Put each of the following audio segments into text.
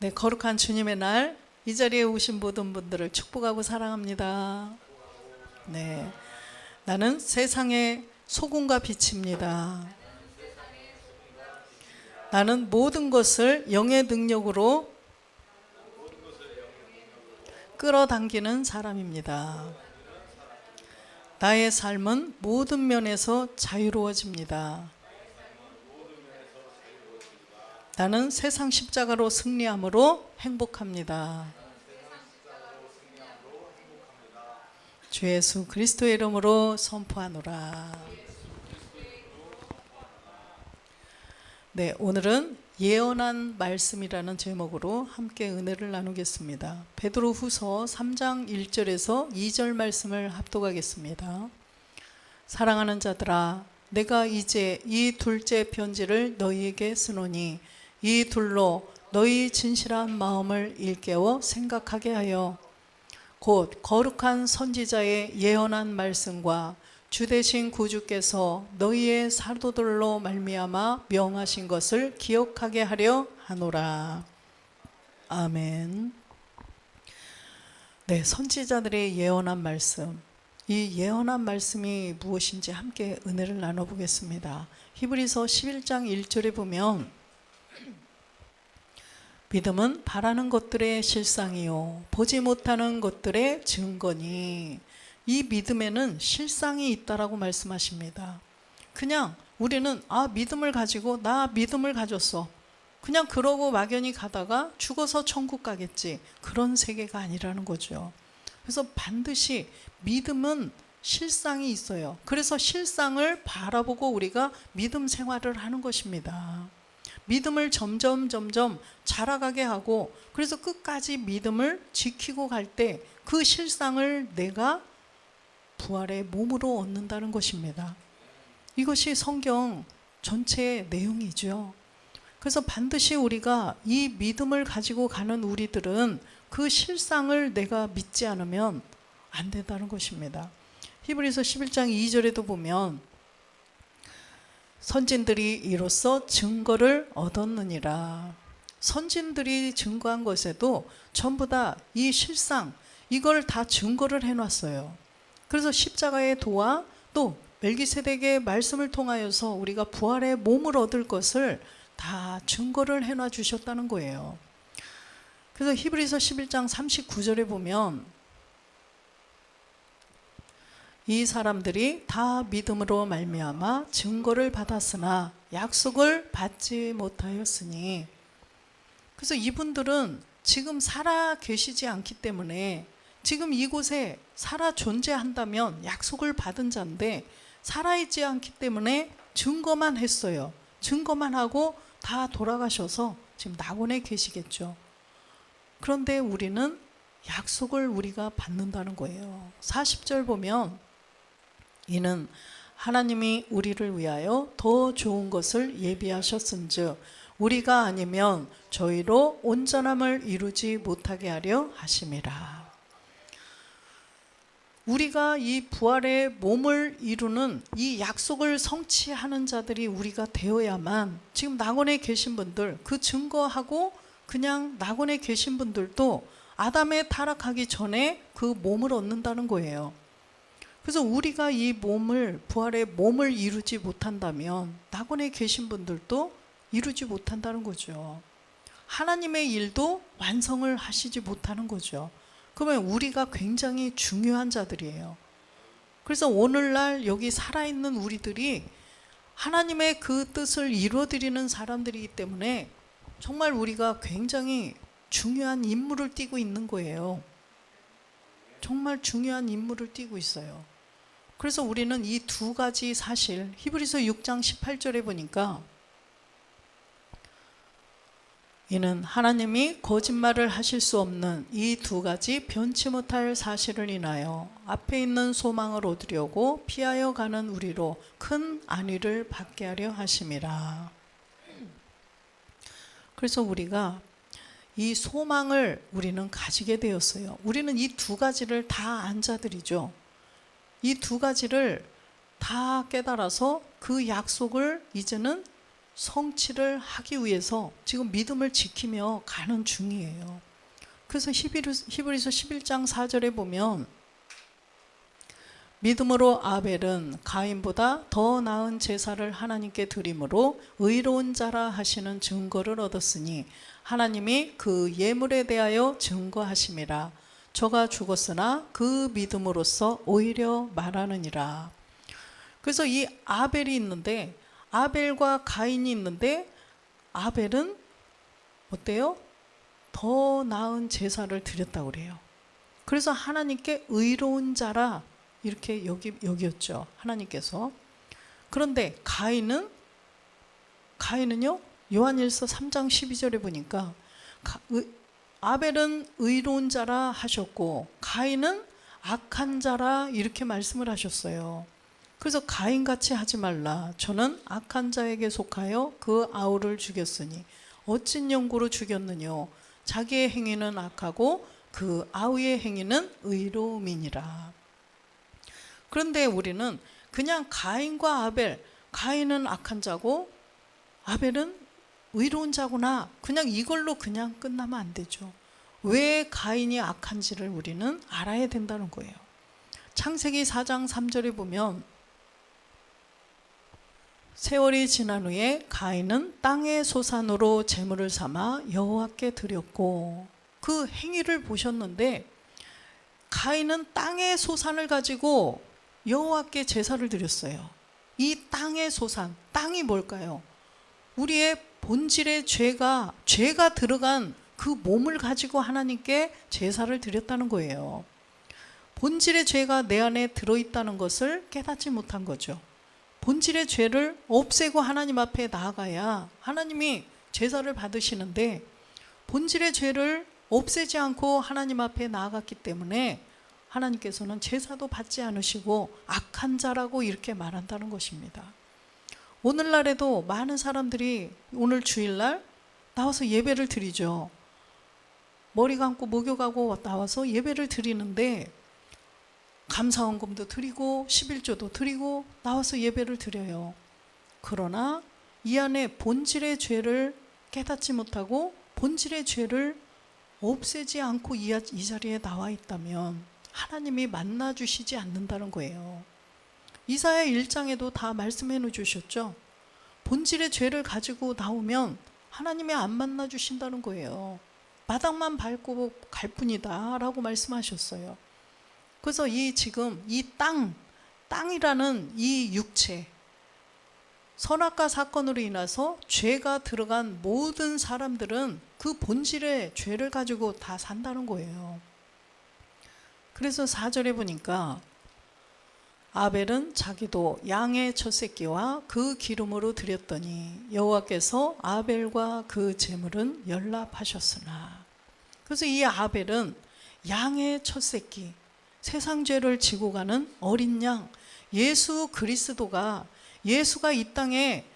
네, 거룩한 주님의 날, 이 자리에 오신 모든 분들을 축복하고 사랑합니다. 네, 나는 세상의 소금과 빛입니다. 나는 모든 것을 영의 능력으로 끌어당기는 사람입니다. 나의 삶은 모든 면에서 자유로워집니다. 나는 세상 십자가로 승리함으로 행복합니다. 주 예수 그리스도의 이름으로 선포하노라. 네, 오늘은 예언한 말씀이라는 제목으로 함께 은혜를 나누겠습니다. 베드로후서 3장 1절에서 2절 말씀을 합독하겠습니다. 사랑하는 자들아, 내가 이제 이 둘째 편지를 너희에게 쓰노니 이 둘로 너희 진실한 마음을 일깨워 생각하게 하여 곧 거룩한 선지자의 예언한 말씀과 주 되신 구주께서 너희의 사도들로 말미암아 명하신 것을 기억하게 하려 하노라. 아멘. 네, 선지자들의 예언한 말씀. 이 예언한 말씀이 무엇인지 함께 은혜를 나눠보겠습니다. 히브리서 11장 1절에 보면 믿음은 바라는 것들의 실상이요 보지 못하는 것들의 증거니, 이 믿음에는 실상이 있다라고 말씀하십니다. 그냥 우리는 믿음을 가지고 나 믿음을 가졌어, 그냥 그러고 막연히 가다가 죽어서 천국 가겠지, 그런 세계가 아니라는 거죠. 그래서 반드시 믿음은 실상이 있어요. 그래서 실상을 바라보고 우리가 믿음 생활을 하는 것입니다. 믿음을 점점 자라가게 하고, 그래서 끝까지 믿음을 지키고 갈 때 그 실상을 내가 부활의 몸으로 얻는다는 것입니다. 이것이 성경 전체의 내용이죠. 그래서 반드시 우리가 이 믿음을 가지고 가는 우리들은 그 실상을 내가 믿지 않으면 안 된다는 것입니다. 히브리서 11장 2절에도 보면 선진들이 이로써 증거를 얻었느니라. 선진들이 증거한 것에도 전부 다 이 실상, 이걸 다 증거를 해놨어요. 그래서 십자가의 도와 또 멜기세덱의 말씀을 통하여서 우리가 부활의 몸을 얻을 것을 다 증거를 해놔 주셨다는 거예요. 그래서 히브리서 11장 39절에 보면 이 사람들이 다 믿음으로 말미암아 증거를 받았으나 약속을 받지 못하였으니, 그래서 이분들은 지금 살아 계시지 않기 때문에, 지금 이곳에 살아 존재한다면 약속을 받은 자인데 살아있지 않기 때문에 증거만 했어요. 증거만 하고 다 돌아가셔서 지금 낙원에 계시겠죠. 그런데 우리는 약속을 우리가 받는다는 거예요. 40절 보면 이는 하나님이 우리를 위하여 더 좋은 것을 예비하셨은즉 우리가 아니면 저희로 온전함을 이루지 못하게 하려 하심이라. 우리가 이 부활의 몸을 이루는 이 약속을 성취하는 자들이 우리가 되어야만, 지금 낙원에 계신 분들, 그 증거하고 그냥 낙원에 계신 분들도 아담에 타락하기 전에 그 몸을 얻는다는 거예요. 그래서 우리가 이 몸을, 부활의 몸을 이루지 못한다면 낙원에 계신 분들도 이루지 못한다는 거죠. 하나님의 일도 완성을 하시지 못하는 거죠. 그러면 우리가 굉장히 중요한 자들이에요. 그래서 오늘날 여기 살아있는 우리들이 하나님의 그 뜻을 이루어드리는 사람들이기 때문에 정말 우리가 굉장히 중요한 임무를 띠고 있는 거예요. 정말 중요한 임무를 띠고 있어요. 그래서 우리는 이 두 가지 사실, 히브리서 6장 18절에 보니까 이는 하나님이 거짓말을 하실 수 없는 이 두 가지 변치 못할 사실을 인하여 앞에 있는 소망을 얻으려고 피하여 가는 우리로 큰 안위를 받게 하려 하심이라. 그래서 우리가 이 소망을 우리는 가지게 되었어요. 우리는 이 두 가지를 다 안 자들이죠. 이 두 가지를 다 깨달아서 그 약속을 이제는 성취를 하기 위해서 지금 믿음을 지키며 가는 중이에요. 그래서 히브리서 11장 4절에 보면 믿음으로 아벨은 가인보다 더 나은 제사를 하나님께 드림으로 의로운 자라 하시는 증거를 얻었으니 하나님이 그 예물에 대하여 증거하심이라. 저가 죽었으나 그 믿음으로써 오히려 말하느니라. 그래서 이 아벨이 있는데, 아벨과 가인이 있는데, 아벨은 어때요? 더 나은 제사를 드렸다고 그래요. 그래서 하나님께 의로운 자라 이렇게 여기었죠, 하나님께서. 그런데 가인은요, 요한일서 3장 12절에 보니까 아벨은 의로운 자라 하셨고 가인은 악한 자라 이렇게 말씀을 하셨어요. 그래서 가인같이 하지 말라. 저는 악한 자에게 속하여 그 아우를 죽였으니 어찐 연고로 죽였느뇨. 자기의 행위는 악하고 그 아우의 행위는 의로움이니라. 그런데 우리는 그냥 가인과 아벨, 가인은 악한 자고 아벨은 의로운 자구나, 그냥 이걸로 그냥 끝나면 안 되죠. 왜 가인이 악한지를 우리는 알아야 된다는 거예요. 창세기 4장 3절에 보면 세월이 지난 후에 가인은 땅의 소산으로 제물을 삼아 여호와께 드렸고, 그 행위를 보셨는데 가인은 땅의 소산을 가지고 여호와께 제사를 드렸어요. 이 땅의 소산, 땅이 뭘까요? 우리의 본질의 죄가 들어간 그 몸을 가지고 하나님께 제사를 드렸다는 거예요. 본질의 죄가 내 안에 들어있다는 것을 깨닫지 못한 거죠. 본질의 죄를 없애고 하나님 앞에 나아가야 하나님이 제사를 받으시는데, 본질의 죄를 없애지 않고 하나님 앞에 나아갔기 때문에 하나님께서는 제사도 받지 않으시고 악한 자라고 이렇게 말한다는 것입니다. 오늘날에도 많은 사람들이 오늘 주일날 나와서 예배를 드리죠. 머리 감고 목욕하고 나와서 예배를 드리는데 감사원금도 드리고 11조도 드리고 나와서 예배를 드려요. 그러나 이 안에 본질의 죄를 깨닫지 못하고 본질의 죄를 없애지 않고 이 자리에 나와 있다면 하나님이 만나주시지 않는다는 거예요. 이사야 1장에도 다 말씀해 주셨죠. 본질의 죄를 가지고 나오면 하나님이 안 만나주신다는 거예요. 바닥만 밟고 갈 뿐이다 라고 말씀하셨어요. 그래서 지금 이 땅이라는 이 육체, 선악과 사건으로 인해서 죄가 들어간 모든 사람들은 그 본질의 죄를 가지고 다 산다는 거예요. 그래서 4절에 보니까 아벨은 자기도 양의 첫 새끼와 그 기름으로 드렸더니 여호와께서 아벨과 그 제물은 연락하셨으나. 그래서 이 아벨은 양의 첫 새끼, 세상 죄를 지고 가는 어린 양, 예수 그리스도가, 예수가 이 땅에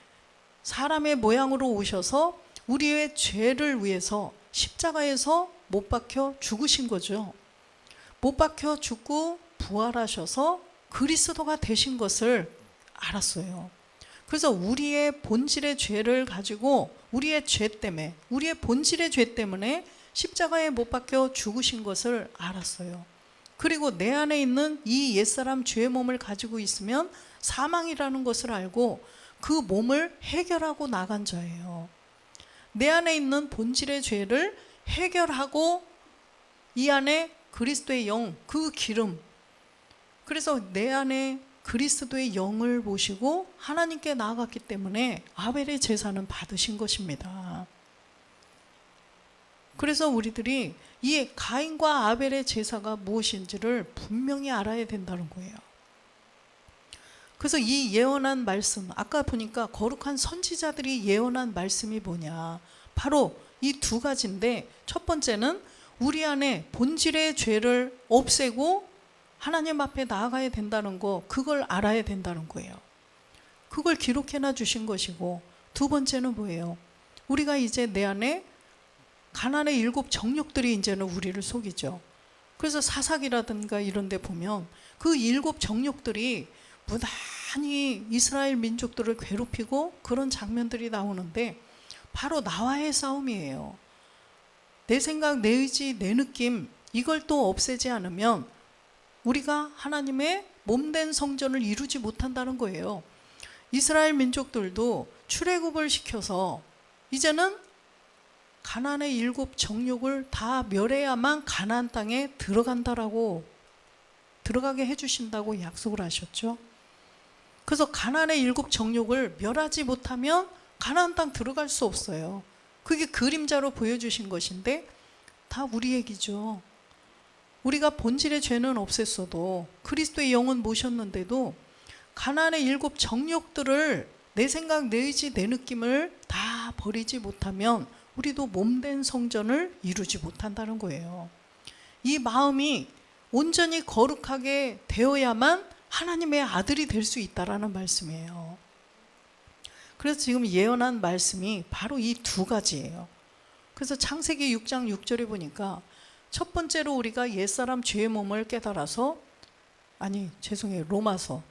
사람의 모양으로 오셔서 우리의 죄를 위해서 십자가에서 못 박혀 죽으신 거죠. 못 박혀 죽고 부활하셔서 그리스도가 되신 것을 알았어요. 그래서 우리의 본질의 죄를 가지고 우리의 죄 때문에, 우리의 본질의 죄 때문에 십자가에 못 박혀 죽으신 것을 알았어요. 그리고 내 안에 있는 이 옛사람 죄의 몸을 가지고 있으면 사망이라는 것을 알고 그 몸을 해결하고 나간 자예요. 내 안에 있는 본질의 죄를 해결하고 이 안에 그리스도의 영, 그 기름, 그래서 내 안에 그리스도의 영을 모시고 하나님께 나아갔기 때문에 아벨의 제사는 받으신 것입니다. 그래서 우리들이 이 가인과 아벨의 제사가 무엇인지를 분명히 알아야 된다는 거예요. 그래서 이 예언한 말씀, 아까 보니까 거룩한 선지자들이 예언한 말씀이 뭐냐, 바로 이 두 가지인데, 첫 번째는 우리 안에 본질의 죄를 없애고 하나님 앞에 나아가야 된다는 거, 그걸 알아야 된다는 거예요. 그걸 기록해놔 주신 것이고, 두 번째는 뭐예요? 우리가 이제 내 안에 가난의 7 정욕들이 이제는 우리를 속이죠. 그래서 사사기라든가 이런 데 보면 그 7 정욕들이 많이 이스라엘 민족들을 괴롭히고 그런 장면들이 나오는데 바로 나와의 싸움이에요. 내 생각, 내 의지, 내 느낌, 이걸 또 없애지 않으면 우리가 하나님의 몸된 성전을 이루지 못한다는 거예요. 이스라엘 민족들도 출애굽을 시켜서 이제는 가나안의 7 정욕을 다 멸해야만 가나안 땅에 들어가게 해주신다고 약속을 하셨죠. 그래서 가나안의 7 정욕을 멸하지 못하면 가나안 땅 들어갈 수 없어요. 그게 그림자로 보여주신 것인데 다 우리 얘기죠. 우리가 본질의 죄는 없앴어도 그리스도의 영은 모셨는데도 가나안의 7 정욕들을 내 생각, 내 의지, 내 느낌을 다 버리지 못하면 우리도 몸된 성전을 이루지 못한다는 거예요. 이 마음이 온전히 거룩하게 되어야만 하나님의 아들이 될 수 있다라는 말씀이에요. 그래서 지금 예언한 말씀이 바로 이 2가지예요. 그래서 창세기 6장 6절에 보니까 첫 번째로 우리가 옛사람 죄의 몸을 깨달아서 로마서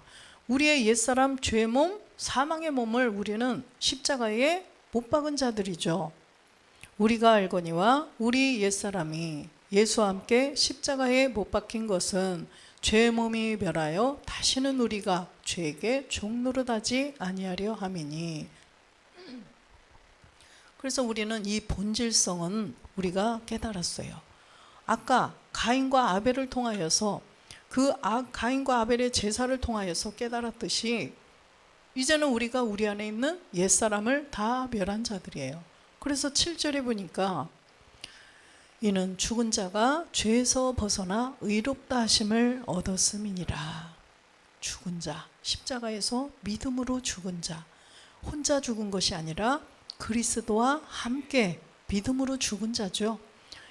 우리의 옛사람 죄의 몸, 사망의 몸을 우리는 십자가에 못 박은 자들이죠. 우리가 알거니와 우리 옛사람이 예수와 함께 십자가에 못 박힌 것은 죄의 몸이 멸하여 다시는 우리가 죄에게 종노릇하지 아니하려 함이니. 그래서 우리는 이 본질성은 우리가 깨달았어요. 아까 가인과 아벨을 통하여서 가인과 아벨의 제사를 통하여서 깨달았듯이 이제는 우리가 우리 안에 있는 옛사람을 다 멸한 자들이에요. 그래서 7절에 보니까 이는 죽은 자가 죄에서 벗어나 의롭다 하심을 얻었음이니라. 죽은 자, 십자가에서 믿음으로 죽은 자, 혼자 죽은 것이 아니라 그리스도와 함께 믿음으로 죽은 자죠.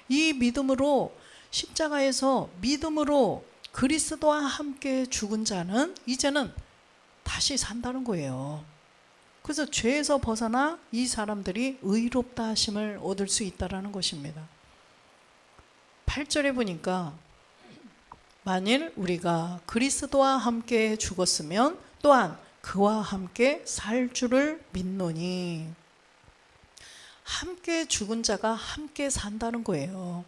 이 믿음으로 십자가에서 믿음으로 그리스도와 함께 죽은 자는 이제는 다시 산다는 거예요. 그래서 죄에서 벗어나 이 사람들이 의롭다 하심을 얻을 수 있다는 것입니다. 8절에 보니까 만일 우리가 그리스도와 함께 죽었으면 또한 그와 함께 살 줄을 믿노니. 함께 죽은 자가 함께 산다는 거예요.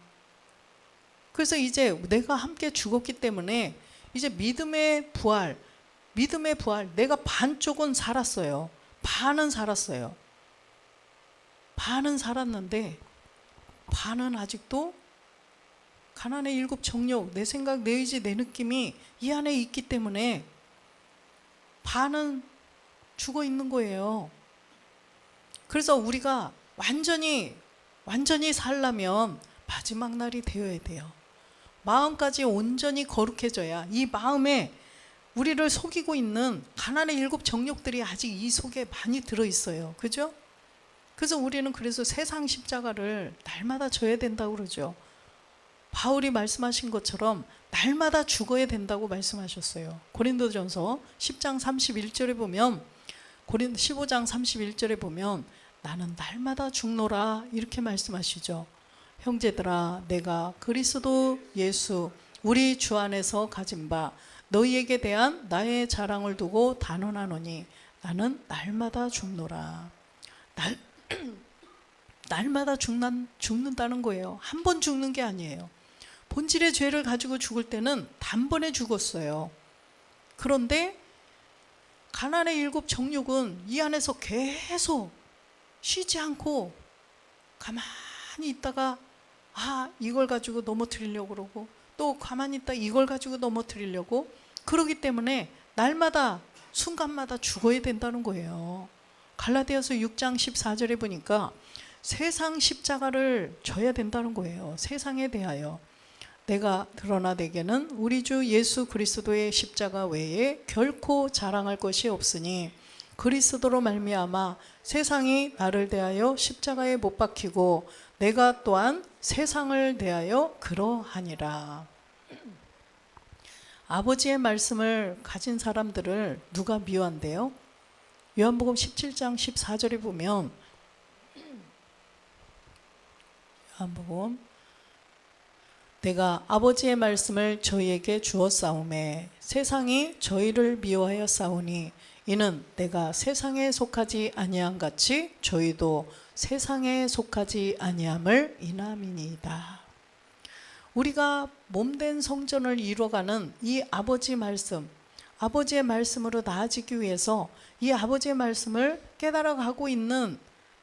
그래서 이제 내가 함께 죽었기 때문에 이제 믿음의 부활, 내가 반쪽은 살았어요. 반은 살았어요. 반은 살았는데 반은 아직도 가나안의 7 정욕, 내 생각, 내 의지, 내 느낌이 이 안에 있기 때문에 반은 죽어 있는 거예요. 그래서 우리가 완전히 살려면 마지막 날이 되어야 돼요. 마음까지 온전히 거룩해져야 이 마음에 우리를 속이고 있는 가나안의 7 정욕들이 아직 이 속에 많이 들어있어요. 그죠? 그래서 우리는 세상 십자가를 날마다 져야 된다고 그러죠. 바울이 말씀하신 것처럼 날마다 죽어야 된다고 말씀하셨어요. 고린도전서 10장 31절에 보면 15장 31절에 보면 나는 날마다 죽노라 이렇게 말씀하시죠. 형제들아 내가 그리스도 예수 우리 주 안에서 가진 바 너희에게 대한 나의 자랑을 두고 단언하노니 나는 날마다 죽노라. 날마다 죽는다는 거예요. 한 번 죽는 게 아니에요. 본질의 죄를 가지고 죽을 때는 단번에 죽었어요. 그런데 가나안의 7 정욕은 이 안에서 계속 쉬지 않고 가만히 있다가 이걸 가지고 넘어뜨리려고 그러고 또 가만히 있다 이걸 가지고 넘어뜨리려고 그러기 때문에 날마다 순간마다 죽어야 된다는 거예요. 갈라디아서 6장 14절에 보니까 세상 십자가를 져야 된다는 거예요. 세상에 대하여 그러나 내게는 우리 주 예수 그리스도의 십자가 외에 결코 자랑할 것이 없으니 그리스도로 말미암아 세상이 나를 대하여 십자가에 못 박히고 내가 또한 세상을 대하여 그러하니라. 아버지의 말씀을 가진 사람들을 누가 미워한대요? 요한복음 17장 14절에 보면 요한복음 내가 아버지의 말씀을 저희에게 주었사오매 세상이 저희를 미워하여 싸우니 이는 내가 세상에 속하지 아니한 같이 저희도 세상에 속하지 아니함을 인함이니이다. 우리가 몸된 성전을 이루어가는 이 아버지 말씀, 아버지의 말씀으로 나아지기 위해서 이 아버지의 말씀을 깨달아가고 있는,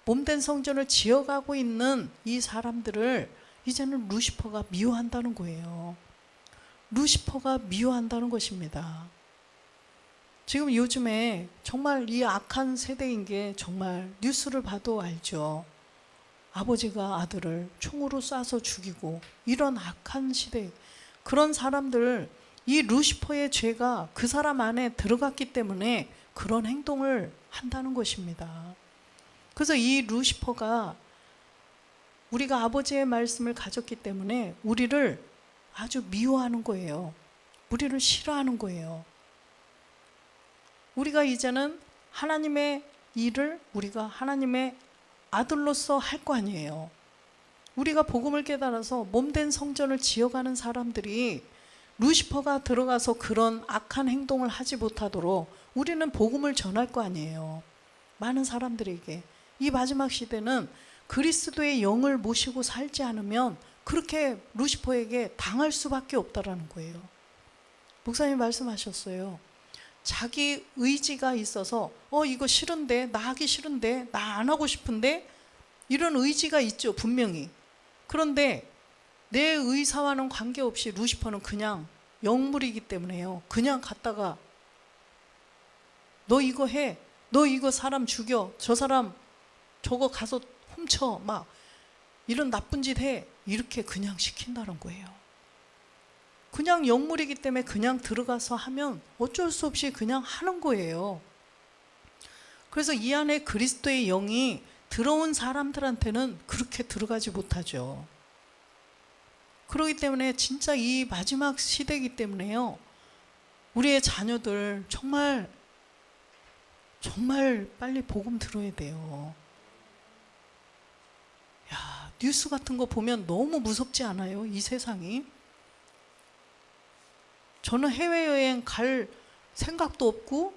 몸된 성전을 지어가고 있는 이 사람들을 이제는 루시퍼가 미워한다는 거예요. 루시퍼가 미워한다는 것입니다. 지금 요즘에 정말 이 악한 세대인 게 정말 뉴스를 봐도 알죠. 아버지가 아들을 총으로 쏴서 죽이고 이런 악한 시대, 그런 사람들, 이 루시퍼의 죄가 그 사람 안에 들어갔기 때문에 그런 행동을 한다는 것입니다. 그래서 이 루시퍼가 우리가 아버지의 말씀을 가졌기 때문에 우리를 아주 미워하는 거예요. 우리를 싫어하는 거예요. 우리가 이제는 하나님의 일을 우리가 하나님의 아들로서 할 거 아니에요. 우리가 복음을 깨달아서 몸된 성전을 지어가는 사람들이 루시퍼가 들어가서 그런 악한 행동을 하지 못하도록 우리는 복음을 전할 거 아니에요. 많은 사람들에게. 이 마지막 시대는 그리스도의 영을 모시고 살지 않으면 그렇게 루시퍼에게 당할 수밖에 없다라는 거예요. 목사님 말씀하셨어요. 자기 의지가 있어서 이거 싫은데, 나 하기 싫은데, 나 안 하고 싶은데, 이런 의지가 있죠, 분명히. 그런데 내 의사와는 관계없이 루시퍼는 그냥 영물이기 때문에요. 그냥 갔다가 너 이거 해, 너 이거 사람 죽여, 저 사람 저거 가서 훔쳐, 막 이런 나쁜 짓 해, 이렇게 그냥 시킨다는 거예요. 그냥 영물이기 때문에 그냥 들어가서 하면 어쩔 수 없이 그냥 하는 거예요. 그래서 이 안에 그리스도의 영이 들어온 사람들한테는 그렇게 들어가지 못하죠. 그렇기 때문에 진짜 이 마지막 시대이기 때문에요, 우리의 자녀들 정말 빨리 복음 들어야 돼요. 야, 뉴스 같은 거 보면 너무 무섭지 않아요? 이 세상이. 저는 해외여행 갈 생각도 없고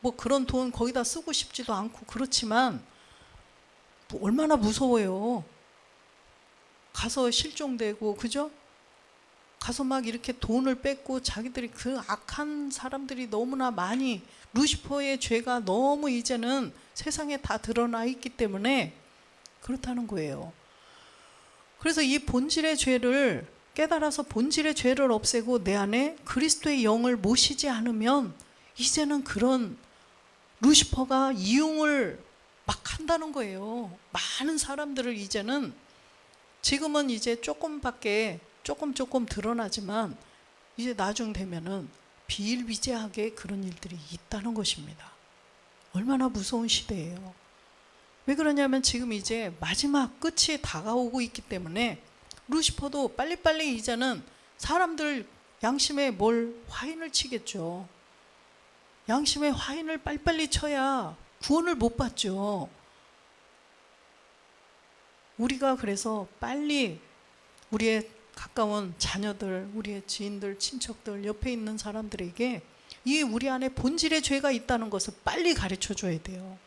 뭐 그런 돈 거기다 쓰고 싶지도 않고 그렇지만 뭐 얼마나 무서워요. 가서 실종되고, 그죠? 가서 막 이렇게 돈을 뺏고, 자기들이 그 악한 사람들이 너무나 많이, 루시퍼의 죄가 너무 이제는 세상에 다 드러나 있기 때문에 그렇다는 거예요. 그래서 이 본질의 죄를 깨달아서 본질의 죄를 없애고 내 안에 그리스도의 영을 모시지 않으면 이제는 그런 루시퍼가 이용을 막 한다는 거예요. 많은 사람들을 이제는, 지금은 이제 조금 드러나지만 이제 나중 되면은 비일비재하게 그런 일들이 있다는 것입니다. 얼마나 무서운 시대예요. 왜 그러냐면 지금 이제 마지막 끝이 다가오고 있기 때문에 루시퍼도 빨리빨리 이제는 사람들 양심에 화인을 치겠죠. 양심에 화인을 빨리빨리 쳐야 구원을 못 받죠. 우리가 그래서 빨리 우리의 가까운 자녀들, 우리의 지인들, 친척들, 옆에 있는 사람들에게 이 우리 안에 본질의 죄가 있다는 것을 빨리 가르쳐 줘야 돼요.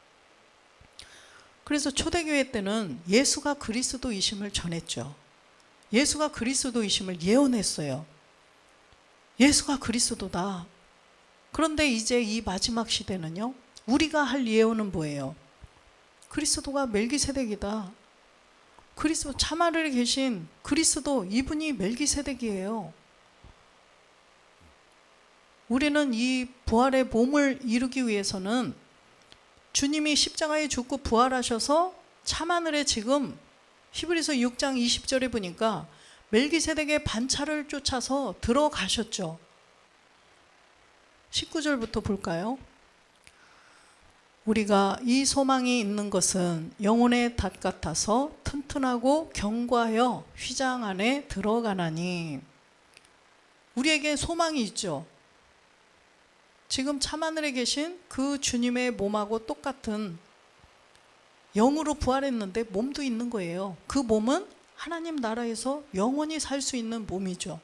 그래서 초대교회 때는 예수가 그리스도이심을 전했죠. 예수가 그리스도이심을 예언했어요. 예수가 그리스도다. 그런데 이제 이 마지막 시대는요, 우리가 할 예언은 뭐예요? 그리스도가 멜기세덱이다. 그리스도 참하늘에 계신 그리스도, 이분이 멜기세덱이에요. 우리는 이 부활의 몸을 이루기 위해서는 주님이 십자가에 죽고 부활하셔서 참하늘에 지금 히브리서 6장 20절에 보니까 멜기세덱의 반차를 쫓아서 들어가셨죠. 19절부터 볼까요? 우리가 이 소망이 있는 것은 영혼의 닷 같아서 튼튼하고 견고하여 휘장 안에 들어가나니. 우리에게 소망이 있죠. 지금 참하늘에 계신 그 주님의 몸하고 똑같은, 영으로 부활했는데 몸도 있는 거예요. 그 몸은 하나님 나라에서 영원히 살 수 있는 몸이죠.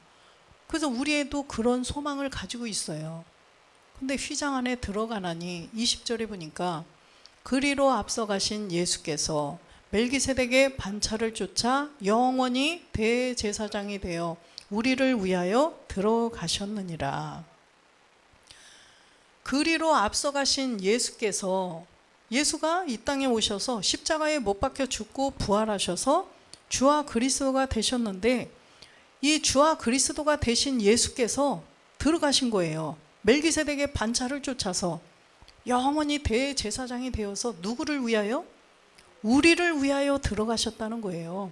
그래서 우리에도 그런 소망을 가지고 있어요. 근데 휘장 안에 들어가나니 20절에 보니까 그리로 앞서가신 예수께서 멜기세덱의 반차를 쫓아 영원히 대제사장이 되어 우리를 위하여 들어가셨느니라. 그리로 앞서가신 예수께서, 예수가 이 땅에 오셔서 십자가에 못 박혀 죽고 부활하셔서 주와 그리스도가 되셨는데, 이 주와 그리스도가 되신 예수께서 들어가신 거예요. 멜기세덱의 반차를 쫓아서 영원히 대제사장이 되어서 누구를 위하여? 우리를 위하여 들어가셨다는 거예요.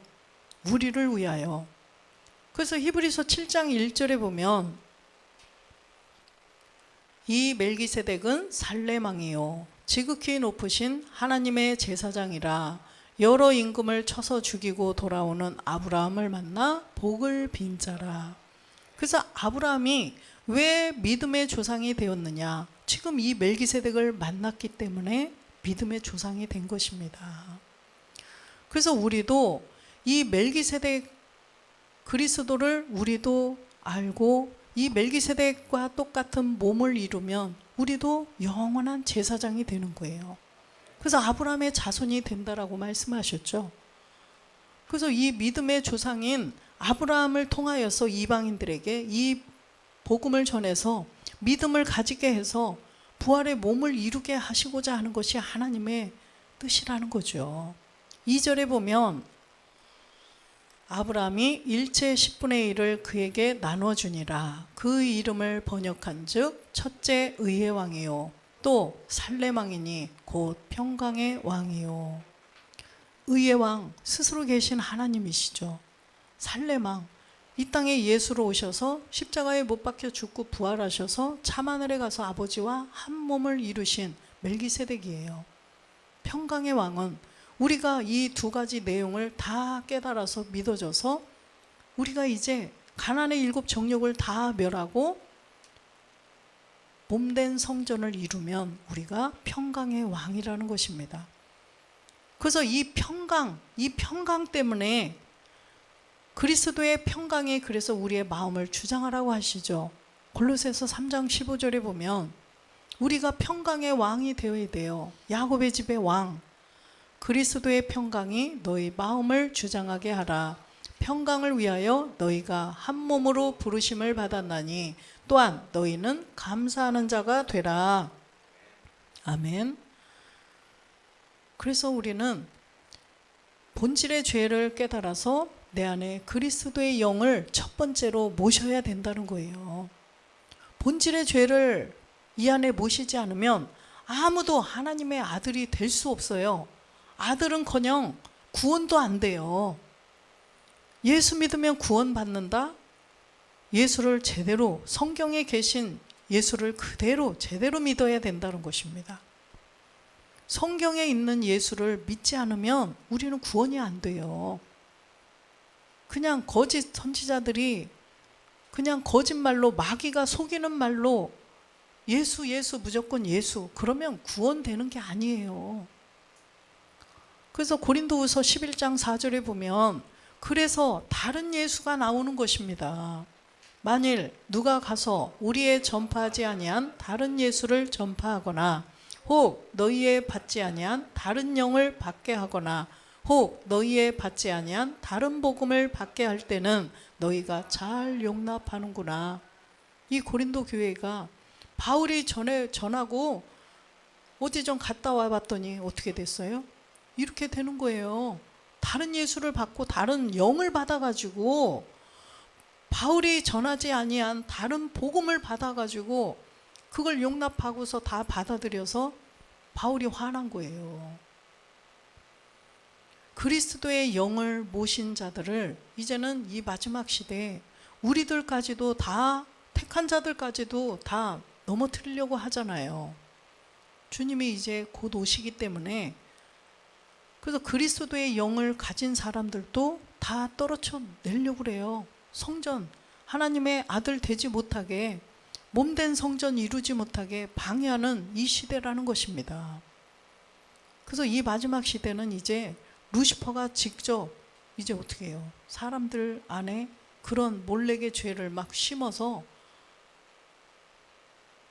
우리를 위하여. 그래서 히브리서 7장 1절에 보면 이 멜기세덱은 살레망이요 지극히 높으신 하나님의 제사장이라 여러 임금을 쳐서 죽이고 돌아오는 아브라함을 만나 복을 빈 자라. 그래서 아브라함이 왜 믿음의 조상이 되었느냐? 지금 이 멜기세덱을 만났기 때문에 믿음의 조상이 된 것입니다. 그래서 우리도 이 멜기세덱 그리스도를 우리도 알고 이 멜기세덱과 똑같은 몸을 이루면 우리도 영원한 제사장이 되는 거예요. 그래서 아브라함의 자손이 된다라고 말씀하셨죠. 그래서 이 믿음의 조상인 아브라함을 통하여서 이방인들에게 이 복음을 전해서 믿음을 가지게 해서 부활의 몸을 이루게 하시고자 하는 것이 하나님의 뜻이라는 거죠. 2절에 보면 아브라함이 일체 10분의 1을 그에게 나눠주니라. 그 이름을 번역한 즉 첫째 의의 왕이요 또 살레망이니 곧 평강의 왕이요. 의의 왕 스스로 계신 하나님이시죠. 살레망 이 땅에 예수로 오셔서 십자가에 못 박혀 죽고 부활하셔서 참하늘에 가서 아버지와 한 몸을 이루신 멜기세덱이에요. 평강의 왕은 우리가 이 두 가지 내용을 다 깨달아서 믿어져서 우리가 이제 가나안의 7 정욕을 다 멸하고 몸된 성전을 이루면 우리가 평강의 왕이라는 것입니다. 그래서 이 평강 때문에 그리스도의 평강이 그래서 우리의 마음을 주장하라고 하시죠. 골로새서 3장 15절에 보면 우리가 평강의 왕이 되어야 돼요. 야곱의 집의 왕 그리스도의 평강이 너희 마음을 주장하게 하라. 평강을 위하여 너희가 한 몸으로 부르심을 받았나니 또한 너희는 감사하는 자가 되라. 아멘. 그래서 우리는 본질의 죄를 깨달아서 내 안에 그리스도의 영을 첫 번째로 모셔야 된다는 거예요. 본질의 죄를 이 안에 모시지 않으면 아무도 하나님의 아들이 될 수 없어요. 아들은커녕 구원도 안 돼요. 예수 믿으면 구원받는다? 예수를 제대로 성경에 계신 예수를 그대로 제대로 믿어야 된다는 것입니다. 성경에 있는 예수를 믿지 않으면 우리는 구원이 안 돼요. 그냥 거짓 선지자들이 그냥 거짓말로 마귀가 속이는 말로 예수 무조건 예수 그러면 구원되는 게 아니에요. 그래서 고린도후서 11장 4절에 보면 그래서 다른 예수가 나오는 것입니다. 만일 누가 가서 우리의 전파하지 아니한 다른 예수를 전파하거나 혹 너희의 받지 아니한 다른 영을 받게 하거나 혹 너희의 받지 아니한 다른 복음을 받게 할 때는 너희가 잘 용납하는구나. 이 고린도 교회가 바울이 전하고 어디 좀 갔다 와봤더니 어떻게 됐어요? 이렇게 되는 거예요. 다른 예수를 받고 다른 영을 받아가지고 바울이 전하지 아니한 다른 복음을 받아가지고 그걸 용납하고서 다 받아들여서 바울이 화난 거예요. 그리스도의 영을 모신 자들을 이제는 이 마지막 시대에 우리들까지도 다 택한 자들까지도 다 넘어뜨리려고 하잖아요. 주님이 이제 곧 오시기 때문에 그래서 그리스도의 영을 가진 사람들도 다 떨어져 내려고 그래요. 성전 하나님의 아들 되지 못하게 몸된 성전 이루지 못하게 방해하는 이 시대라는 것입니다. 그래서 이 마지막 시대는 이제 루시퍼가 직접 이제 어떻게 해요? 사람들 안에 그런 몰래의 죄를 막 심어서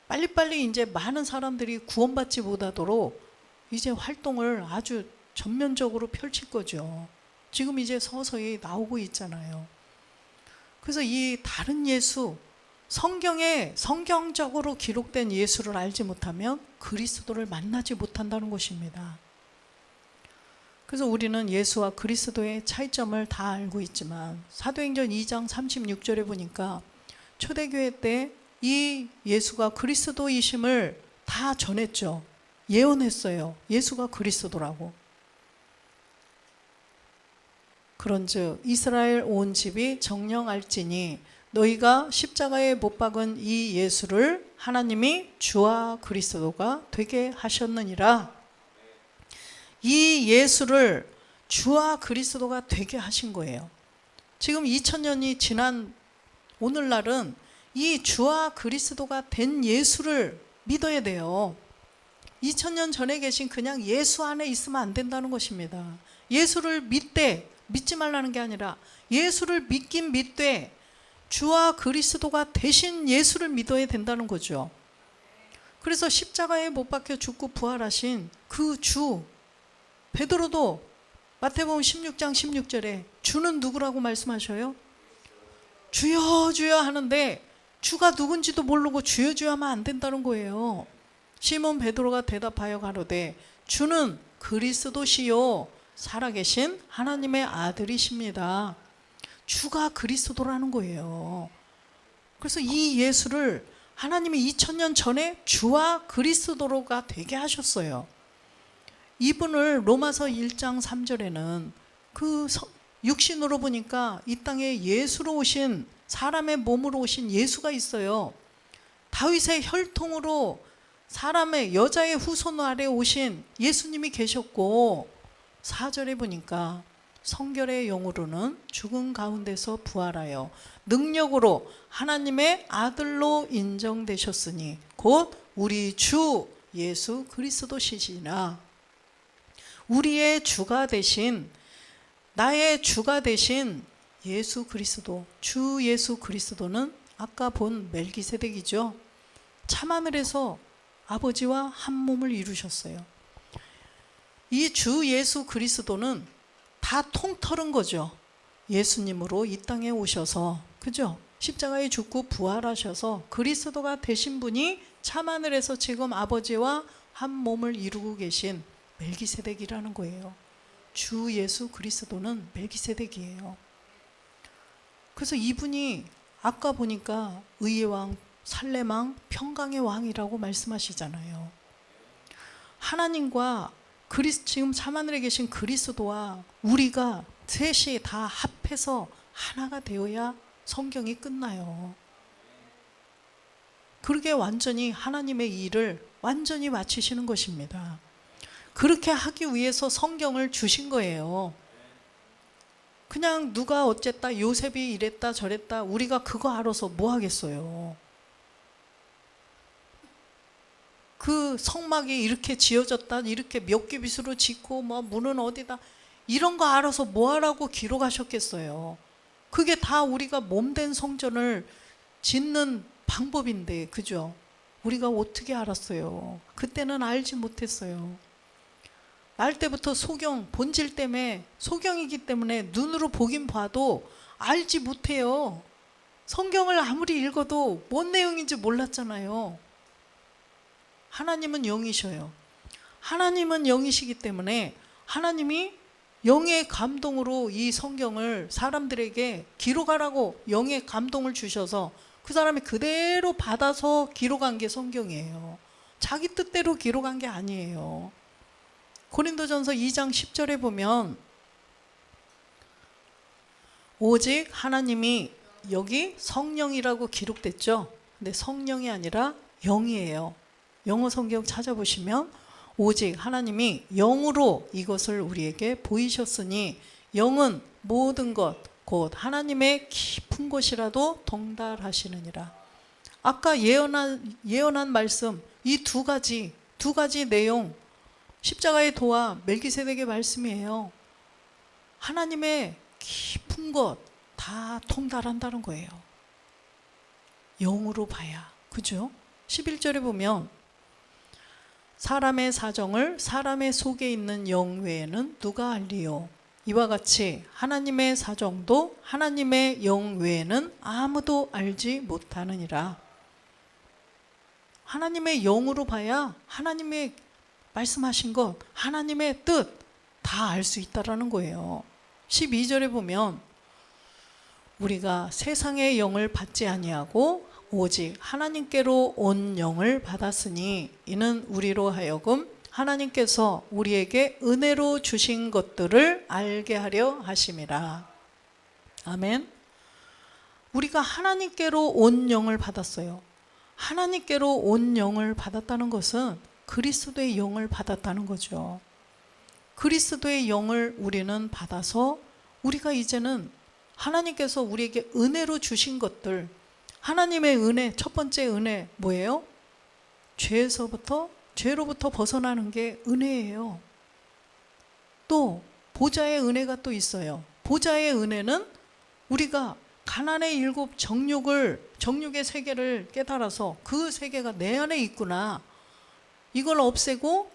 빨리빨리 이제 많은 사람들이 구원받지 못하도록 이제 활동을 아주 전면적으로 펼칠 거죠. 지금 이제 서서히 나오고 있잖아요. 그래서 이 다른 예수, 성경에 성경적으로 기록된 예수를 알지 못하면 그리스도를 만나지 못한다는 것입니다. 그래서 우리는 예수와 그리스도의 차이점을 다 알고 있지만 사도행전 2장 36절에 보니까 초대교회 때 이 예수가 그리스도이심을 다 전했죠. 예언했어요. 예수가 그리스도라고. 그런즉 이스라엘 온 집이 정령할지니 너희가 십자가에 못 박은 이 예수를 하나님이 주와 그리스도가 되게 하셨느니라. 이 예수를 주와 그리스도가 되게 하신 거예요. 지금 2000년이 지난 오늘날은 이 주와 그리스도가 된 예수를 믿어야 돼요. 2000년 전에 계신 그냥 예수 안에 있으면 안 된다는 것입니다. 예수를 믿지 말라는 게 아니라 예수를 믿긴 믿되 주와 그리스도가 되신 예수를 믿어야 된다는 거죠. 그래서 십자가에 못 박혀 죽고 부활하신 그 주, 베드로도 마태복음 16장 16절에 주는 누구라고 말씀하셔요? 주여 주여 하는데 주가 누군지도 모르고 주여 주여 하면 안 된다는 거예요. 시몬 베드로가 대답하여 가로되 주는 그리스도시요 살아계신 하나님의 아들이십니다. 주가 그리스도라는 거예요. 그래서 이 예수를 하나님이 2000년 전에 주와 그리스도로가 되게 하셨어요. 이분을 로마서 1장 3절에는 그 육신으로 보니까 이 땅에 예수로 오신, 사람의 몸으로 오신 예수가 있어요. 다윗의 혈통으로 사람의 여자의 후손 아래 오신 예수님이 계셨고, 4절에 보니까 성결의 영으로는 죽은 가운데서 부활하여 능력으로 하나님의 아들로 인정되셨으니 곧 우리 주 예수 그리스도시시나. 우리의 주가 되신, 나의 주가 되신 예수 그리스도, 주 예수 그리스도는 아까 본 멜기세덱이죠. 참하늘에서 아버지와 한 몸을 이루셨어요. 이 주 예수 그리스도는 다 통틀은 거죠. 예수님으로 이 땅에 오셔서, 그죠? 십자가에 죽고 부활하셔서 그리스도가 되신 분이 참하늘에서 지금 아버지와 한 몸을 이루고 계신 멜기세덱이라는 거예요. 주 예수 그리스도는 멜기세덱이에요. 그래서 이분이 아까 보니까 의의 왕, 살렘 왕, 평강의 왕이라고 말씀하시잖아요. 하나님과 지금 참하늘에 계신 그리스도와 우리가 셋이 다 합해서 하나가 되어야 성경이 끝나요. 그렇게 완전히 하나님의 일을 완전히 마치시는 것입니다. 그렇게 하기 위해서 성경을 주신 거예요. 그냥 누가 어쨌다, 요셉이 이랬다 저랬다, 우리가 그거 알아서 뭐 하겠어요. 그 성막이 이렇게 지어졌다, 이렇게 몇 개 빗으로 짓고 뭐 문은 어디다, 이런 거 알아서 뭐 하라고 기록하셨겠어요. 그게 다 우리가 몸된 성전을 짓는 방법인데, 그죠? 우리가 어떻게 알았어요? 그때는 알지 못했어요. 날 때부터 소경, 본질 때문에, 소경이기 때문에 눈으로 보긴 봐도 알지 못해요. 성경을 아무리 읽어도 뭔 내용인지 몰랐잖아요. 하나님은 영이셔요. 하나님은 영이시기 때문에 하나님이 영의 감동으로 이 성경을 사람들에게 기록하라고 영의 감동을 주셔서 그 사람이 그대로 받아서 기록한 게 성경이에요. 자기 뜻대로 기록한 게 아니에요. 고린도전서 2장 10절에 보면 오직 하나님이, 여기 성령이라고 기록됐죠. 근데 성령이 아니라 영이에요. 영어 성경 찾아보시면 오직 하나님이 영으로 이것을 우리에게 보이셨으니 영은 모든 것 곧 하나님의 깊은 곳이라도 통달하시느니라. 아까 예언한 말씀, 이 두 가지 내용, 십자가의 도와 멜기세덱의 말씀이에요. 하나님의 깊은 것 다 통달한다는 거예요. 영으로 봐야. 그죠? 11절에 보면 사람의 사정을 사람의 속에 있는 영 외에는 누가 알리요? 이와 같이 하나님의 사정도 하나님의 영 외에는 아무도 알지 못하느니라. 하나님의 영으로 봐야 하나님의 말씀하신 것, 하나님의 뜻 다 알 수 있다라는 거예요. 12절에 보면 우리가 세상의 영을 받지 아니하고 오직 하나님께로 온 영을 받았으니 이는 우리로 하여금 하나님께서 우리에게 은혜로 주신 것들을 알게 하려 하심이라. 아멘. 우리가 하나님께로 온 영을 받았어요. 하나님께로 온 영을 받았다는 것은 그리스도의 영을 받았다는 거죠. 그리스도의 영을 우리는 받아서 우리가 이제는 하나님께서 우리에게 은혜로 주신 것들, 하나님의 은혜, 첫 번째 은혜 뭐예요? 죄로부터 벗어나는 게 은혜예요. 또 보좌의 은혜가 또 있어요. 보좌의 은혜는 우리가 가난의 7 정욕의 세계를 깨달아서 그 세계가 내 안에 있구나, 이걸 없애고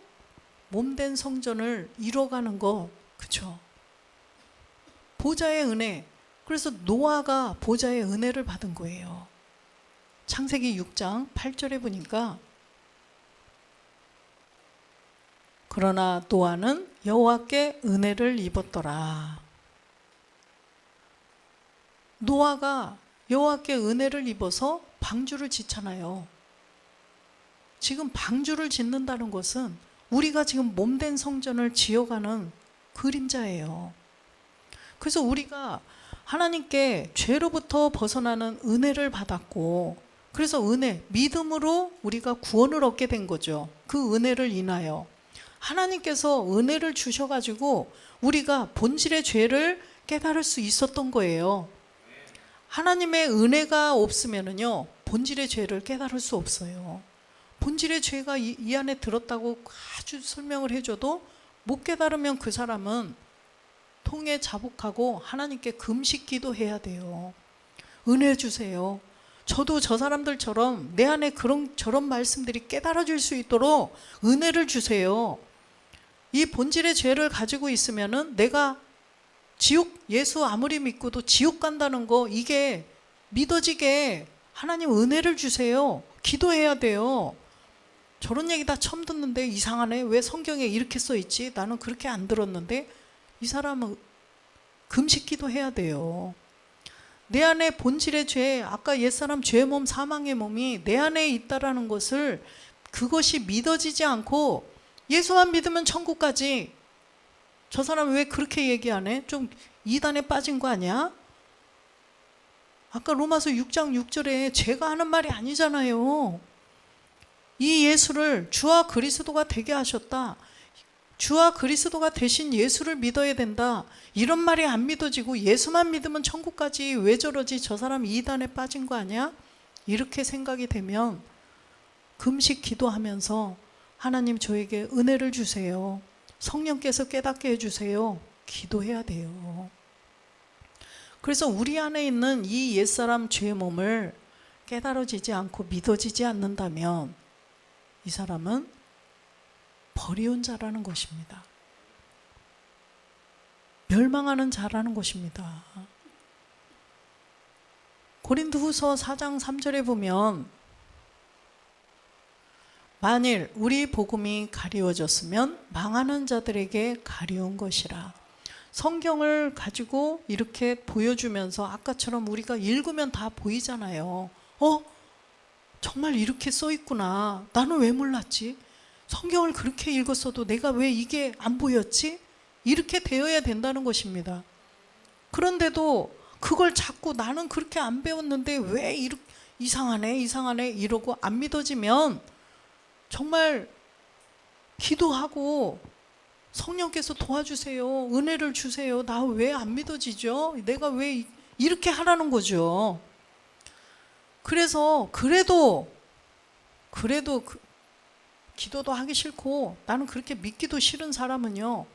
몸된 성전을 이뤄가는 것, 그쵸? 보좌의 은혜. 그래서 노아가 보좌의 은혜를 받은 거예요. 창세기 6장 8절에 보니까 그러나 노아는 여호와께 은혜를 입었더라. 노아가 여호와께 은혜를 입어서 방주를 짓잖아요. 지금 방주를 짓는다는 것은 우리가 지금 몸된 성전을 지어가는 그림자예요. 그래서 우리가 하나님께 죄로부터 벗어나는 은혜를 받았고, 그래서 은혜, 믿음으로 우리가 구원을 얻게 된 거죠. 그 은혜를 인하여 하나님께서 은혜를 주셔가지고 우리가 본질의 죄를 깨달을 수 있었던 거예요. 하나님의 은혜가 없으면은요, 본질의 죄를 깨달을 수 없어요. 본질의 죄가 이 안에 들었다고 아주 설명을 해줘도 못 깨달으면 그 사람은 통에 자복하고 하나님께 금식 기도해야 돼요. 은혜 주세요. 저도 저 사람들처럼 내 안에 저런 말씀들이 깨달아질 수 있도록 은혜를 주세요. 이 본질의 죄를 가지고 있으면은 내가 예수 아무리 믿고도 지옥 간다는 거, 이게 믿어지게 하나님 은혜를 주세요. 기도해야 돼요. 저런 얘기 다 처음 듣는데 이상하네. 왜 성경에 이렇게 써 있지? 나는 그렇게 안 들었는데. 이 사람은 금식 기도해야 돼요. 내 안에 본질의 죄, 아까 옛사람 죄의 몸, 사망의 몸이 내 안에 있다라는 것을, 그것이 믿어지지 않고 예수만 믿으면 천국 가지. 저 사람 왜 그렇게 얘기하네? 좀 이단에 빠진 거 아니야? 아까 로마서 6장 6절에 제가 하는 말이 아니잖아요. 이 예수를 주와 그리스도가 되게 하셨다. 주와 그리스도가 되신 예수를 믿어야 된다. 이런 말이 안 믿어지고 예수만 믿으면 천국 가지. 왜 저러지? 저 사람 이단에 빠진 거 아니야? 이렇게 생각이 되면 금식 기도하면서 하나님 저에게 은혜를 주세요. 성령께서 깨닫게 해주세요. 기도해야 돼요. 그래서 우리 안에 있는 이 옛사람 죄의 몸을 깨달아지지 않고 믿어지지 않는다면 이 사람은 버리운 자라는 것입니다. 멸망하는 자라는 것입니다. 고린도후서 4장 3절에 보면 만일 우리 복음이 가리워졌으면 망하는 자들에게 가리운 것이라. 성경을 가지고 이렇게 보여주면서 아까처럼 우리가 읽으면 다 보이잖아요. 정말 이렇게 써 있구나. 나는 왜 몰랐지? 성경을 그렇게 읽었어도 내가 왜 이게 안 보였지? 이렇게 되어야 된다는 것입니다. 그런데도 그걸 자꾸 나는 그렇게 안 배웠는데 왜 이렇게 이상하네 이러고 안 믿어지면 정말 기도하고 성령께서 도와주세요. 은혜를 주세요. 나 왜 안 믿어지죠? 내가 왜 이렇게 하라는 거죠. 그래서 그래도 기도도 하기 싫고 나는 그렇게 믿기도 싫은 사람은요,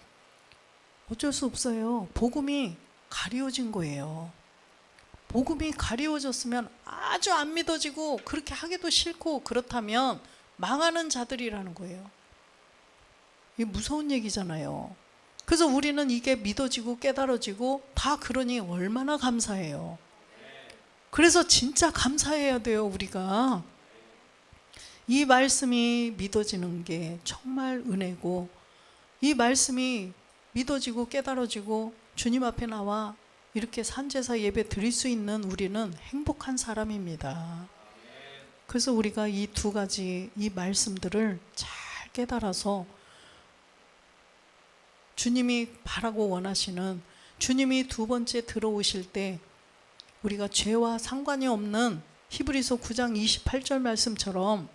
어쩔 수 없어요. 복음이 가리워진 거예요. 복음이 가리워졌으면 아주 안 믿어지고 그렇게 하기도 싫고 그렇다면 망하는 자들이라는 거예요. 이게 무서운 얘기잖아요. 그래서 우리는 이게 믿어지고 깨달아지고 다 그러니 얼마나 감사해요. 그래서 진짜 감사해야 돼요. 우리가 이 말씀이 믿어지는 게 정말 은혜고, 이 말씀이 믿어지고 깨달아지고 주님 앞에 나와 이렇게 산제사 예배 드릴 수 있는 우리는 행복한 사람입니다. 그래서 우리가 이 두 가지 이 말씀들을 잘 깨달아서 주님이 바라고 원하시는, 주님이 두 번째 들어오실 때 우리가 죄와 상관이 없는 히브리서 9장 28절 말씀처럼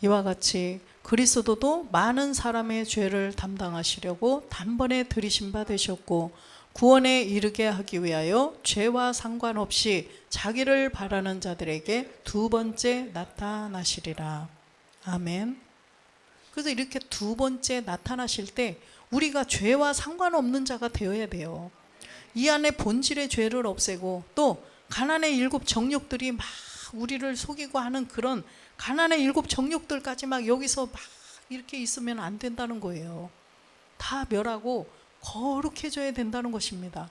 이와 같이 그리스도도 많은 사람의 죄를 담당하시려고 단번에 들이신 바 되셨고 구원에 이르게 하기 위하여 죄와 상관없이 자기를 바라는 자들에게 두 번째 나타나시리라. 아멘. 그래서 이렇게 두 번째 나타나실 때 우리가 죄와 상관없는 자가 되어야 돼요. 이 안에 본질의 죄를 없애고 또 가난의 7 정욕들이 막 우리를 속이고 하는 그런 가난의 7 정욕들까지 막 여기서 막 이렇게 있으면 안 된다는 거예요. 다 멸하고 거룩해져야 된다는 것입니다.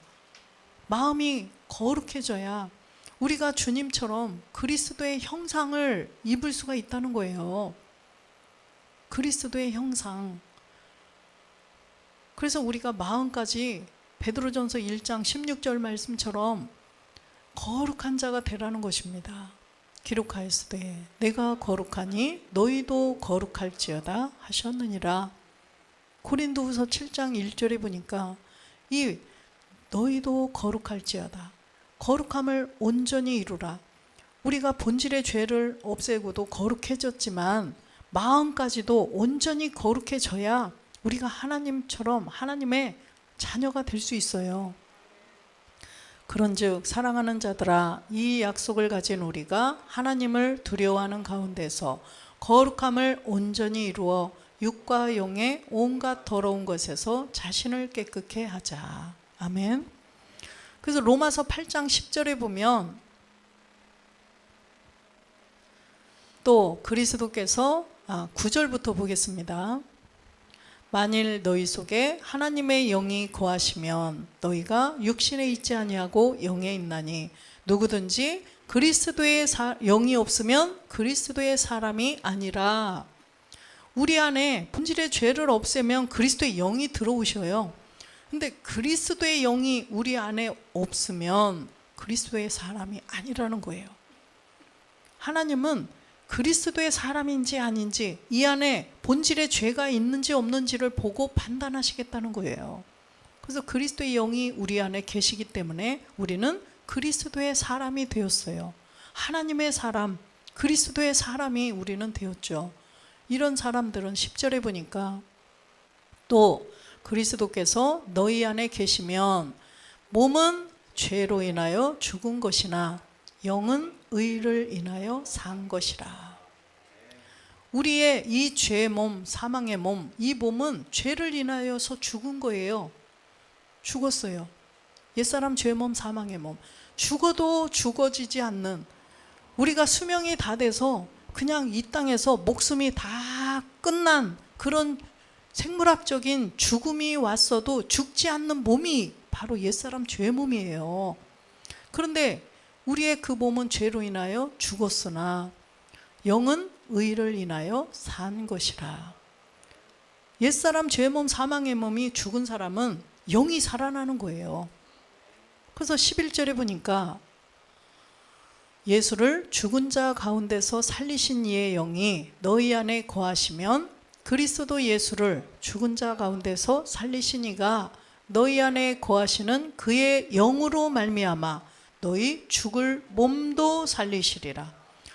마음이 거룩해져야 우리가 주님처럼 그리스도의 형상을 입을 수가 있다는 거예요. 그리스도의 형상. 그래서 우리가 마음까지 베드로전서 1장 16절 말씀처럼 거룩한 자가 되라는 것입니다. 기록하였으되 내가 거룩하니 너희도 거룩할지어다 하셨느니라. 고린도후서 7장 1절에 보니까 이 너희도 거룩할지어다, 거룩함을 온전히 이루라. 우리가 본질의 죄를 없애고도 거룩해졌지만 마음까지도 온전히 거룩해져야 우리가 하나님처럼 하나님의 자녀가 될 수 있어요. 그런즉 사랑하는 자들아, 이 약속을 가진 우리가 하나님을 두려워하는 가운데서 거룩함을 온전히 이루어 육과 영의 온갖 더러운 것에서 자신을 깨끗게 하자. 아멘. 그래서 로마서 8장 10절에 보면 또 그리스도께서 9절부터 보겠습니다. 만일 너희 속에 하나님의 영이 거하시면 너희가 육신에 있지 아니하고 영에 있나니 누구든지 그리스도의 영이 없으면 그리스도의 사람이 아니라. 우리 안에 본질의 죄를 없애면 그리스도의 영이 들어오셔요. 근데 그리스도의 영이 우리 안에 없으면 그리스도의 사람이 아니라는 거예요. 하나님은 그리스도의 사람인지 아닌지, 이 안에 본질의 죄가 있는지 없는지를 보고 판단하시겠다는 거예요. 그래서 그리스도의 영이 우리 안에 계시기 때문에 우리는 그리스도의 사람이 되었어요. 하나님의 사람, 그리스도의 사람이 우리는 되었죠. 이런 사람들은 10절에 보니까 또 그리스도께서 너희 안에 계시면 몸은 죄로 인하여 죽은 것이나 영은 의를 인하여 산 것이라. 우리의 이 죄의 몸, 사망의 몸, 이 몸은 죄를 인하여서 죽은 거예요. 죽었어요. 옛사람 죄의 몸, 사망의 몸. 죽어도 죽어지지 않는, 우리가 수명이 다 돼서 그냥 이 땅에서 목숨이 다 끝난 그런 생물학적인 죽음이 왔어도 죽지 않는 몸이 바로 옛사람 죄의 몸이에요. 그런데 우리의 그 몸은 죄로 인하여 죽었으나 영은 의를 인하여 산 것이라. 옛사람 죄의 몸, 사망의 몸이 죽은 사람은 영이 살아나는 거예요. 그래서 11절에 보니까 예수를 죽은 자 가운데서 살리신 이의 영이 너희 안에 거하시면 그리스도 예수를 죽은 자 가운데서 살리신 이가 너희 안에 거하시는 그의 영으로 말미암아 너희 죽을 몸도 살리시리라.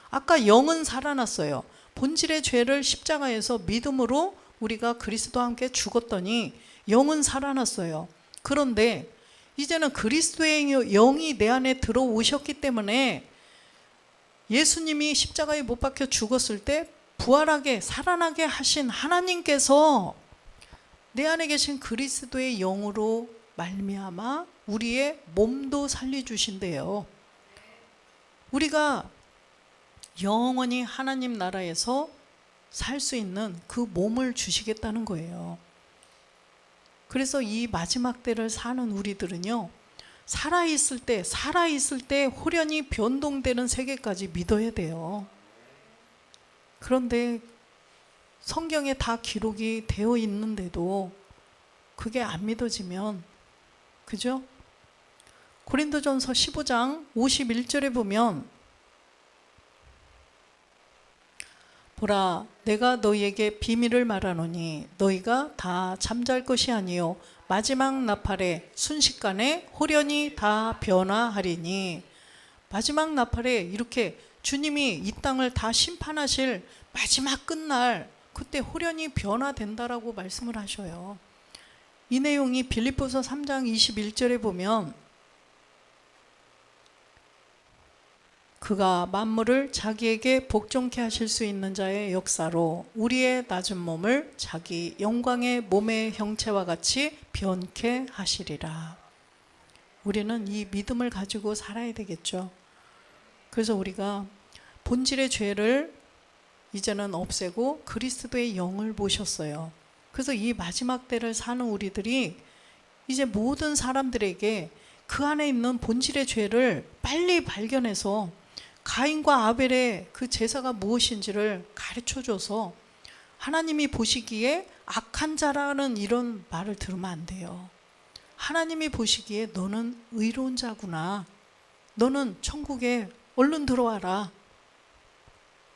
아까 영은 살아났어요. 본질의 죄를 십자가에서 믿음으로 우리가 그리스도와 함께 죽었더니 영은 살아났어요. 그런데 이제는 그리스도의 영이 내 안에 들어오셨기 때문에 예수님이 십자가에 못 박혀 죽었을 때 부활하게 살아나게 하신 하나님께서 내 안에 계신 그리스도의 영으로 말미암아 우리의 몸도 살려주신대요. 우리가 영원히 하나님 나라에서 살 수 있는 그 몸을 주시겠다는 거예요. 그래서 이 마지막 때를 사는 우리들은요, 살아있을 때 호련히 변동되는 세계까지 믿어야 돼요. 그런데 성경에 다 기록이 되어 있는데도 그게 안 믿어지면, 그죠? 고린도전서 15장 51절에 보면, 보라, 내가 너희에게 비밀을 말하노니 너희가 다 잠잘 것이 아니요 마지막 나팔에 순식간에 호련히 다 변화하리니. 마지막 나팔에 이렇게 주님이 이 땅을 다 심판하실 마지막 끝날 그때 호련히 변화된다라고 말씀을 하셔요. 이 내용이 빌립보서 3장 21절에 보면, 그가 만물을 자기에게 복종케 하실 수 있는 자의 역사로 우리의 낮은 몸을 자기 영광의 몸의 형체와 같이 변케 하시리라. 우리는 이 믿음을 가지고 살아야 되겠죠. 그래서 우리가 본질의 죄를 이제는 없애고 그리스도의 영을 모셨어요. 그래서 이 마지막 때를 사는 우리들이 이제 모든 사람들에게 그 안에 있는 본질의 죄를 빨리 발견해서 가인과 아벨의 그 제사가 무엇인지를 가르쳐줘서, 하나님이 보시기에 악한 자라는 이런 말을 들으면 안 돼요. 하나님이 보시기에 너는 의로운 자구나, 너는 천국에 얼른 들어와라,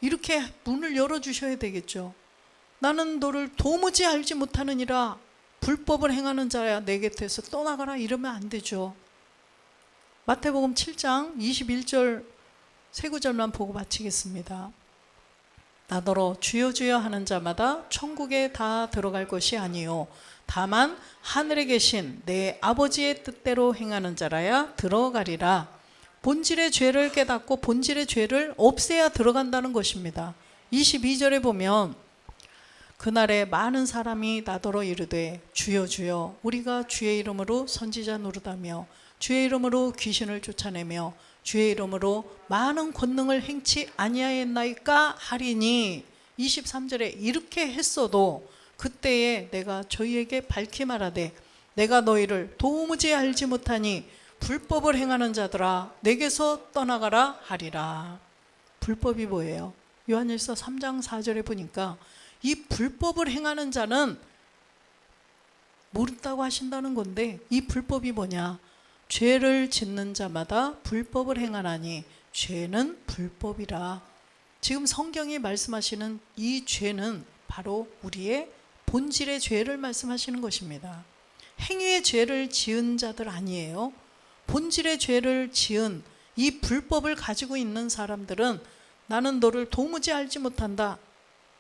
이렇게 문을 열어주셔야 되겠죠. 나는 너를 도무지 알지 못하느니라, 불법을 행하는 자야 내 곁에서 떠나가라, 이러면 안 되죠. 마태복음 7장 21절 세 구절만 보고 마치겠습니다. 나더러 주여 주여 하는 자마다 천국에 다 들어갈 것이 아니요 다만 하늘에 계신 내 아버지의 뜻대로 행하는 자라야 들어가리라. 본질의 죄를 깨닫고 본질의 죄를 없애야 들어간다는 것입니다. 22절에 보면, 그날에 많은 사람이 나더러 이르되 주여 주여 우리가 주의 이름으로 선지자 노릇하며 주의 이름으로 귀신을 쫓아내며 주의 이름으로 많은 권능을 행치 아니하였나이까 하리니. 23절에 이렇게 했어도 그때에 내가 저희에게 밝히 말하되 내가 너희를 도무지 알지 못하니 불법을 행하는 자들아 내게서 떠나가라 하리라. 불법이 뭐예요? 요한일서 3장 4절에 보니까 이 불법을 행하는 자는 모른다고 하신다는 건데, 이 불법이 뭐냐? 죄를 짓는 자마다 불법을 행하나니 죄는 불법이라. 지금 성경이 말씀하시는 이 죄는 바로 우리의 본질의 죄를 말씀하시는 것입니다. 행위의 죄를 지은 자들 아니에요. 본질의 죄를 지은 이 불법을 가지고 있는 사람들은 나는 너를 도무지 알지 못한다,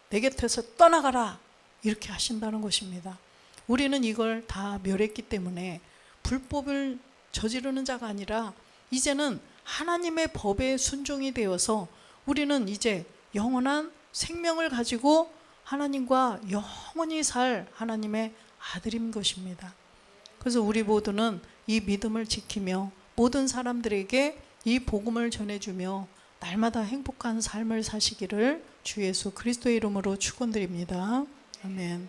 내 곁에서 떠나가라, 이렇게 하신다는 것입니다. 우리는 이걸 다 멸했기 때문에 불법을 저지르는 자가 아니라 이제는 하나님의 법에 순종이 되어서 우리는 이제 영원한 생명을 가지고 하나님과 영원히 살 하나님의 아들인 것입니다. 그래서 우리 모두는 이 믿음을 지키며 모든 사람들에게 이 복음을 전해주며 날마다 행복한 삶을 사시기를 주 예수 그리스도의 이름으로 축원드립니다. 아멘.